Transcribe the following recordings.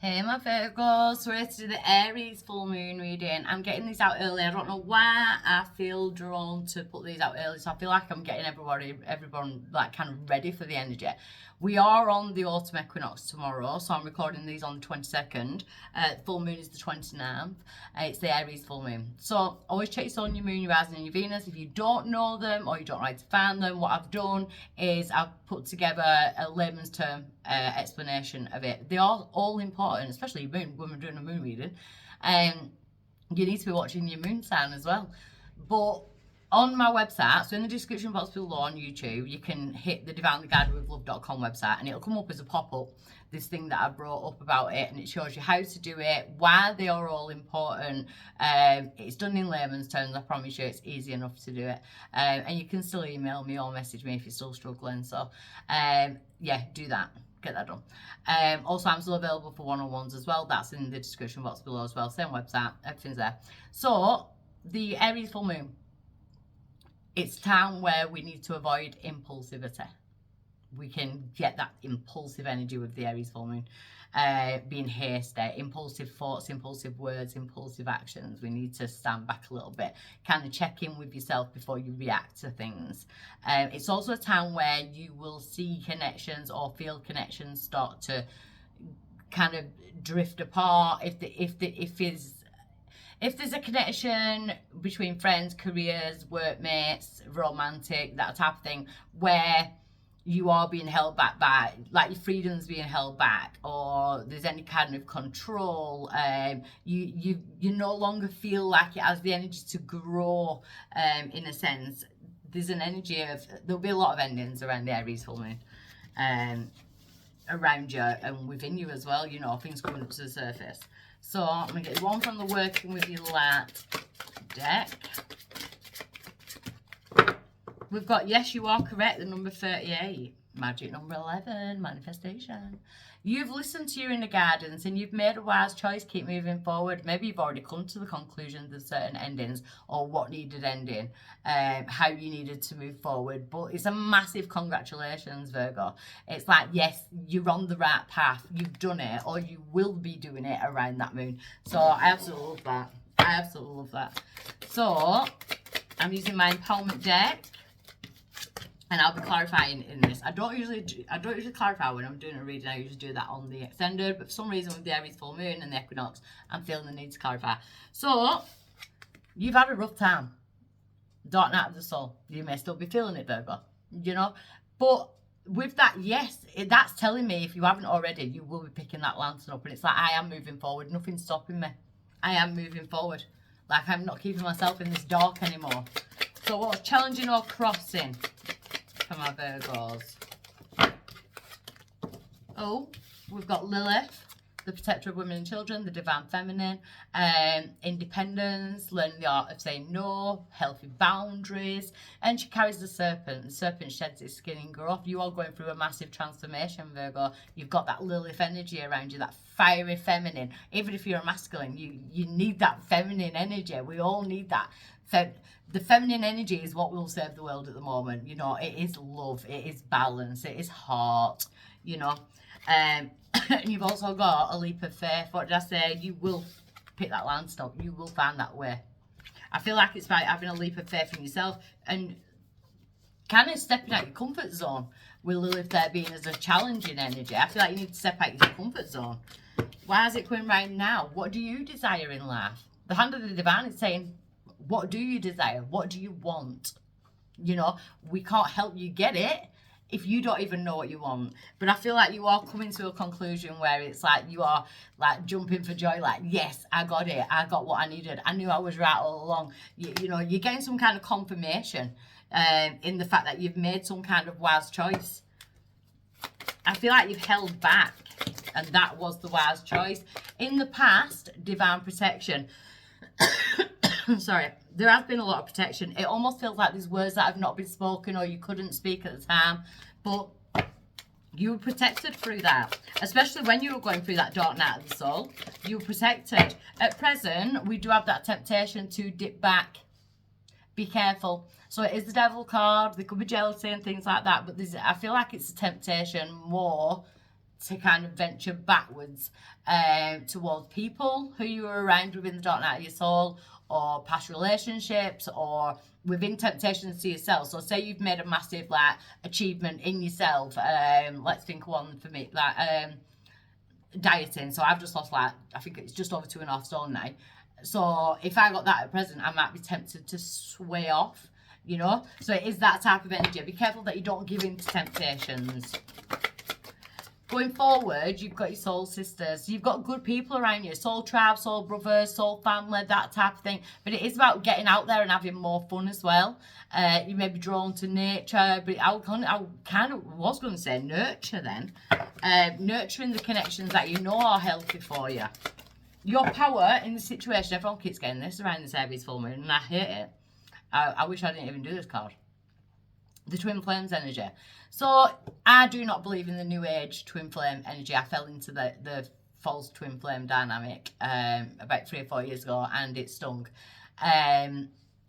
Hey my Virgos, so we're here to do the Aries full moon reading. I'm getting these out early. I don't know why I feel drawn to put these out early, so I feel like I'm getting everyone like kind of ready for the energy. We are on the autumn equinox tomorrow, so I'm recording these on the 22nd. Full moon is the 29th. It's the Aries full moon. So always check your sun, your moon, your rising and your Venus. If you don't know them or you don't like to find them, what I've done is I've put together a layman's term explanation of it. They are all important, especially moon, when we're doing a moon reading. You need to be watching your moon sign as well. But on my website, so in the description box below on YouTube, you can hit the divinelyguidedwithlove.com website and it'll come up as a pop-up, this thing that I brought up about it, and it shows you how to do it, why they are all important. It's done in layman's terms. I promise you it's easy enough to do it. And you can still email me or message me if you're still struggling. So yeah, do that. Get that done. Also, I'm still available for one-on-ones as well. That's in the description box below as well. Same website, everything's there. So the Aries full moon, it's time where we need to avoid impulsivity. We can get that impulsive energy with the Aries full moon, being hasty, impulsive thoughts, impulsive words, impulsive actions. We need to stand back a little bit, kind of check in with yourself before you react to things. It's also a time where you will see connections or feel connections start to kind of drift apart. If there's a connection between friends, careers, workmates, romantic, that type of thing, where you are being held back by, like your freedom's being held back, or there's any kind of control, you no longer feel like it has the energy to grow, in a sense. There's an energy of, there'll be a lot of endings around the Aries full moon, around you and within you as well, you know, things coming up to the surface. So I'm going to get one from the Working With Your Light deck. We've got, yes, you are correct, the number 38. Magic number 11, manifestation. You've listened to your inner guidance and you've made a wise choice. Keep moving forward. Maybe you've already come to the conclusion of certain endings or what needed ending, how you needed to move forward. But it's a massive congratulations, Virgo. It's like, yes, you're on the right path. You've done it, or you will be doing it around that moon. So I absolutely love that. I absolutely love that. So I'm using my empowerment deck. And I'll be clarifying in this. I don't usually clarify when I'm doing a reading. I usually do that on the extended, but for some reason with the Aries full moon and the equinox, I'm feeling the need to clarify. So you've had a rough time. Dark night of the soul. You may still be feeling it, Virgo. You know, but with that, yes, that's telling me, if you haven't already, you will be picking that lantern up, and it's like, I am moving forward. Nothing's stopping me. I am moving forward. Like, I'm not keeping myself in this dark anymore. So what's challenging or crossing for my Virgos? Oh, we've got Lilith, the protector of women and children, the divine feminine, independence, learning the art of saying no, healthy boundaries, and she carries the serpent. The serpent sheds its skin in growth. You are going through a massive transformation, Virgo. You've got that Lilith energy around you, that fiery feminine. Even if you're a masculine, you need that feminine energy. We all need that. The feminine energy is what will save the world at the moment. You know, it is love, it is balance, it is heart, you know. And you've also got a leap of faith. What did I say? You will pick that lantern up. You will find that way. I feel like it's about having a leap of faith in yourself and kind of stepping out your comfort zone, with Lilith there being as a challenging energy. I feel like you need to step out your comfort zone. Why is it coming right now? What do you desire in life? The hand of the divine is saying, what do you desire? What do you want? You know, we can't help you get it if you don't even know what you want. But I feel like you are coming to a conclusion where it's like you are like jumping for joy, like, yes, I got it. I got what I needed. I knew I was right all along. You know, you're getting some kind of confirmation in the fact that you've made some kind of wise choice. I feel like you've held back, and that was the wise choice. In the past, divine protection. Sorry, there has been a lot of protection. It almost feels like there's words that have not been spoken or you couldn't speak at the time, but you were protected through that, especially when you were going through that dark night of the soul. You were protected. At present, we do have that temptation to dip back. Be careful. So it is the devil card. There could be jealousy and things like that, but I feel like it's a temptation more to kind of venture backwards towards people who you were around within the dark night of your soul, or past relationships, or within temptations to yourself. So say you've made a massive like achievement in yourself. Let's think of one for me, like dieting. So I've just lost like, I think it's just over 2.5 stone now. So if I got that at present, I might be tempted to sway off, you know. So it is that type of energy. Be careful that you don't give in to temptations. Going forward, you've got your soul sisters. You've got good people around you. Soul tribe, soul brothers, soul family, that type of thing. But it is about getting out there and having more fun as well. You may be drawn to nature, but I kind of was going to say nurture then. Nurturing the connections that you know are healthy for you. Your power in the situation, everyone keeps getting this around this Aries full moon, and I hate it. I wish I didn't even do this card. The twin flames energy. So I do not believe in the new age twin flame energy. I fell into the false twin flame dynamic about 3 or 4 years ago, and it stung.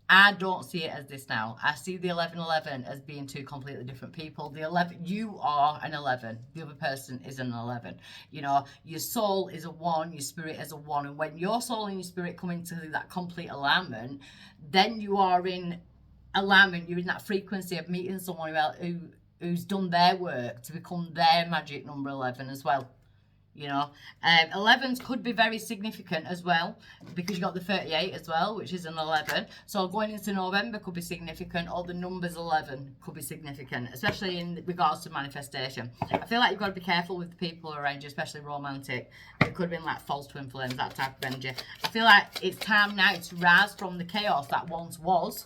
I don't see it as this now. I see the 1111 as being two completely different people. The 11, you are an 11. The other person is an 11. You know, your soul is a 1, your spirit is a 1. And when your soul and your spirit come into that complete alignment, then you are in alignment. You're in that frequency of meeting someone who's done their work to become their magic number 11 as well. You know, 11s could be very significant as well, because you got the 38 as well, which is an 11. So going into November could be significant, or the numbers 11 could be significant, especially in regards to manifestation. I feel like you've got to be careful with the people around you, especially romantic. It could have been like false twin flames, that type of energy. I feel like it's time now to rise from the chaos that once was,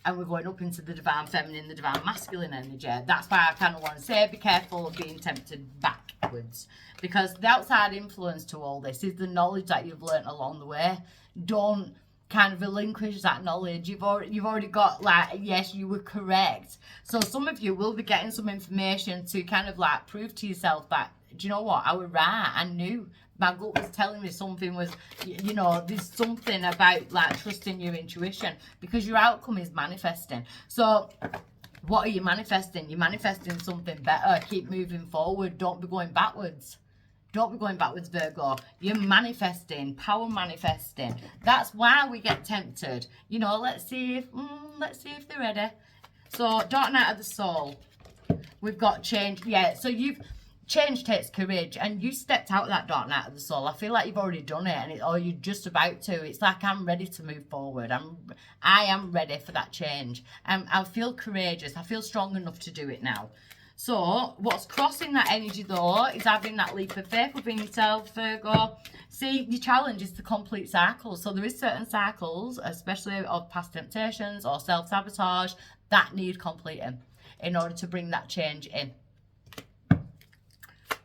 and we're going up into the divine feminine, the divine masculine energy. That's why I kind of want to say, be careful of being tempted backwards, because the outside influence to all this is the knowledge that you've learnt along the way. Don't kind of relinquish that knowledge. You've already got, like, yes, you were correct. So some of you will be getting some information to kind of like prove to yourself that, do you know what, I was right, I knew. My gut was telling me something was, you know, there's something about like trusting your intuition, because your outcome is manifesting. So what are you manifesting? You're manifesting something better. Keep moving forward. Don't be going backwards. Don't be going backwards, Virgo. You're manifesting, power manifesting. That's why we get tempted. You know, let's see if they're ready. So dark night of the soul. We've got change. Yeah, so change takes courage, and you stepped out of that dark night of the soul. I feel like you've already done it, or you're just about to. It's like, I'm ready to move forward. I am ready for that change. I feel courageous. I feel strong enough to do it now. So what's crossing that energy though is having that leap of faith within yourself, Virgo. See, your challenge is to complete cycles. So there is certain cycles, especially of past temptations or self-sabotage, that need completing in order to bring that change in.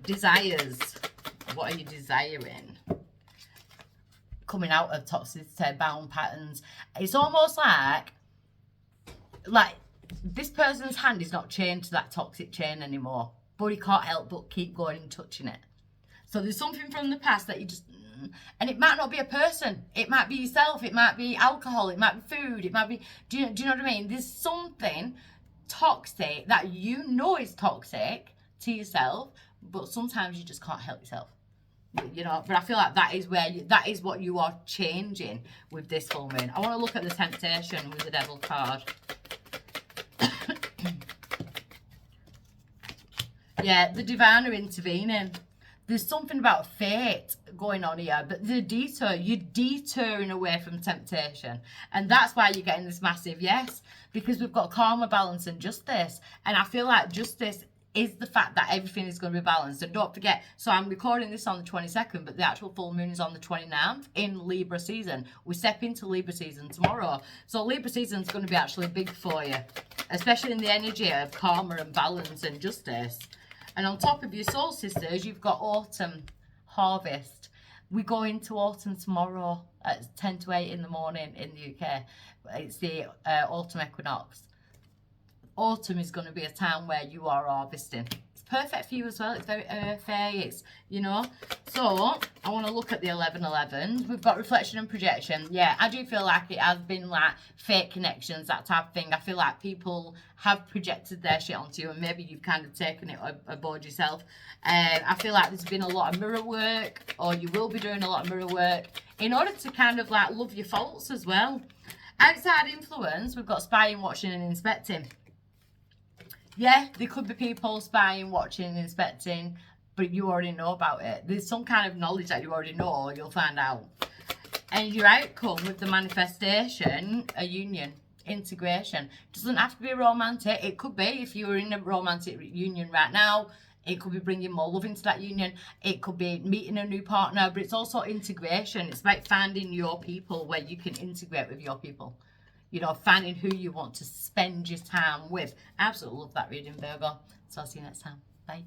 Desires. What are you desiring? Coming out of toxicity, bound patterns. It's almost like this person's hand is not chained to that toxic chain anymore, but he can't help but keep going and touching it. So there's something from the past that you just, and it might not be a person, it might be yourself, it might be alcohol, it might be food, it might be, do you know what I mean? There's something toxic that you know is toxic to yourself, but sometimes you just can't help yourself, you know. But I feel like that is what you are changing with this full moon. I want to look at the temptation with the devil card. Yeah, the divine are intervening. There's something about fate going on here, but the detour, you're detouring away from temptation. And that's why you're getting this massive yes, because we've got karma, balance, and justice. And I feel like justice is the fact that everything is going to be balanced. And don't forget, so I'm recording this on the 22nd, but the actual full moon is on the 29th in Libra season. We step into Libra season tomorrow. So Libra season is going to be actually big for you, especially in the energy of karma and balance and justice. And on top of your soul sisters, you've got autumn, harvest. We go into autumn tomorrow at 10 to 8 in the morning in the UK. It's the autumn equinox. Autumn is going to be a time where you are harvesting. It's perfect for you as well. It's very earthy. It's, you know. So, I want to look at the 1111s. We've got reflection and projection. Yeah, I do feel like it has been like fake connections, that type of thing. I feel like people have projected their shit onto you and maybe you've kind of taken it aboard yourself. I feel like there's been a lot of mirror work, or you will be doing a lot of mirror work in order to kind of like love your faults as well. Outside influence, we've got spying, watching and inspecting. Yeah, there could be people spying, watching and inspecting, but you already know about it. There's some kind of knowledge that you already know, or you'll find out. And your outcome with the manifestation, a union, integration. Doesn't have to be romantic. It could be, if you're in a romantic union right now, it could be bringing more love into that union. It could be meeting a new partner, but it's also integration. It's like finding your people where you can integrate with your people. You know, finding who you want to spend your time with. Absolutely love that reading, Virgo. So I'll see you next time. Bye.